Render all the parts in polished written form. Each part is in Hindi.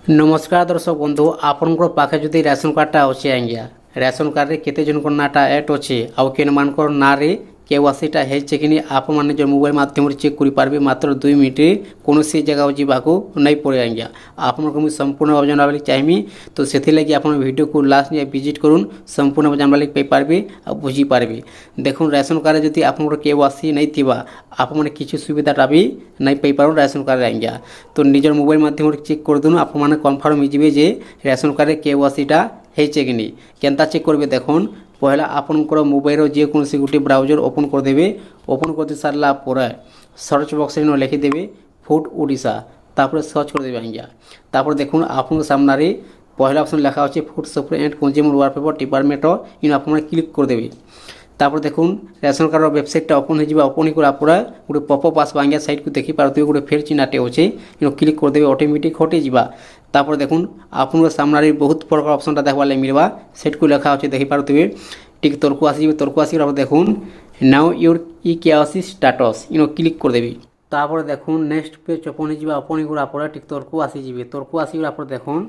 नमस्कार दर्शक बंधु आपनकर पाखे जदि राशन कार्डटा अच्छे आज्ञा राशन कार्ड रे केते जन नाटा ऐड अच्छे आउ केन मानकर ना रे केवासीटा हेचे कि आप मैंने जो मोबाइल माध्यम चेक कर पारे मात्र 2 मिनिट कौन सी जगह जावाक नहीं पड़े आज्ञा आपको मुझे संपूर्ण जानवा चाहिए तो से लगे आप वीडियो को लास्ट विजिट करूँ संपूर्ण जानवा लगे पारे आ बुझीपारे देखो राशन कार्ड जब आप केवासी नहीं थी आप मैंने किसी सुविधाटा भी नहीं पाई पार राशन कार्ड आज्ञा तो निजर मोबाइल माध्यम चेक कर दूँ आप कनफर्म हो जे राशन कार्ड केवासीटा हेचे कि नहीं केनता चेक करेंगे देखो पहला आपनकर मोबाइल जेकोसी गोटे ब्राउजर ओपन करदे ओपन कर सारा पर सर्च बक्स लिखिदेवे फूड ओडिशा तापर सर्च करदे आज्ञा तापर देखो आप सामने पहला ऑप्शन लिखा अच्छे food safety and consumer welfare department in आप क्लिक करदे तापर देखो राशन कार्ड वेबसाइट ओपन हो ओपन कर गोटे पपअप आसवा आज्ञा साइड को देखी पारे गोटे फेर चिन्हटे अच्छे इन क्लिक करदे ऑटोमेटिक हटे तापर देखो आप सामने बहुत प्रकार ऑप्शन देखा मिलवा सेट को लिखा अच्छे देखिपे टी तलक आसी देखो now your e KYC status इन क्लिक करदेवी तापर देखो नेक्स्ट पेज ओपन ओपन कर टी तलक आसीजे तलक आसपर देखो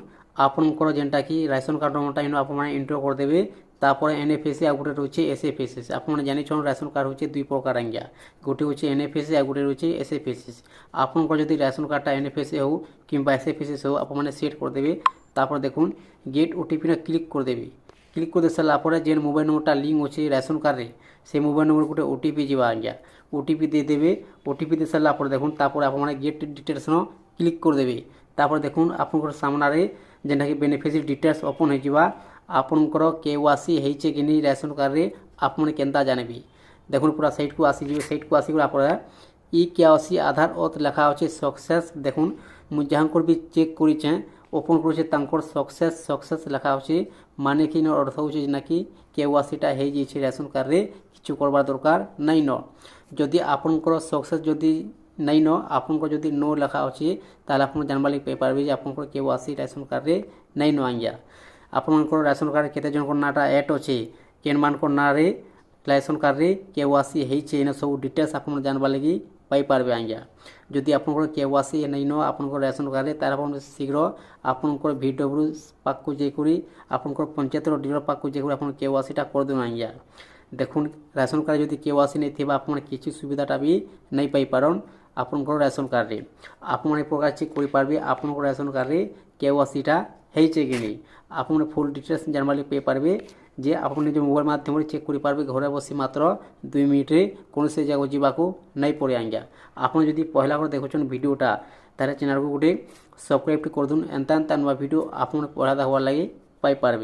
आपनकर जेनटा कि राशन कार्ड नंबरटा इन आप एंटर करदे तापर एनएफएससी आ गोटे रोचे एसएफएसएस आप जान राशन कार्ड होचे दुई प्रकार आज्ञा गोटे होचे एनएफएससी आ गोटे रोचे एसएफएसएस आपनकर जदि राशन कार्डटा एनएफएससी हो कि एसएफएसएस हो आप सेट करदे तापर देखो गेट ओटीपी क्लिक करदेवी क्लिक कर सारापर जेन मोबाइल नंबरटा लिंक अच्छे राशन कार्ड रे से मोबाइल नंबर गोटे ओटीपी जावा आज्ञा ओटीपी देदेवे ओटीपी दे सारापर देखो तापर आप गेट डिटेल्स क्लिक करदेवे तापर देखो आपनकर सामने जेनटा कि बेनिफिशियरी डिटेल्स ओपन हो आपनकर केवासी हेचे कि नहीं राशन कार्ड रे आप केनता जानबी देखो पूरा साइट को आसीजे साइट को आसिक आप ई केवासी आधार ओथ लिखा अच्छे सक्सेस देखो मुझे जहाँ भी चेक करें ओपन कर सक्सेस सक्सेस लिखा अच्छे माने कि अर्थ हो कि केवासीटा हो जाइए राशन कार्ड रे किछु करबार दरकार नहीं न जदि आपनकर सक्सेस जदि नहीं न आपनकर जदि नो लिखा अच्छे ताले आप जानवा लगे पारे आपनकर केवासी राशन कार्ड रे नहीं न आज्ञा आपनकर राशन कार्ड केते जन नाटा ऐड अच्छे केन मानकर ना रे राशन कार्ड रे केवासी हेचे इन सब डिटेल्स आप जानवा लगे पारे आज्ञा जदि आपनकर केवासी नहीं न आपनकर राशन कार्ड रे तार शीघ्र आपनकर VW पाक को जाकर आपनकर पंचायत डीलर पाक को जाकर आप केवासीटा कर दूँ आज्ञा देखो राशन कार्ड जदि केवासी नहीं थी आप किसी सुविधाटा भी नहीं पाई पारन आपनकर राशन कार्ड रे आप प्रकार चेक कर पारे आपनकर राशन कार्ड रे केवासीटा हेचे कि नहीं आप फुल डिटेल्स जानवा लगे पारे जे आप निज मोबाइल माध्यम चेक कर पारे घर बसी मात्र 2 मिनिट कौन से जगह जावाक नहीं पड़े आज्ञा आप जदि पहला कर देखुन वीडियोटा तारे चैनल को गोटे सब्सक्राइब कर दून एंता नुआ वीडियो आप पढ़ा देखा लगे पाई पारे।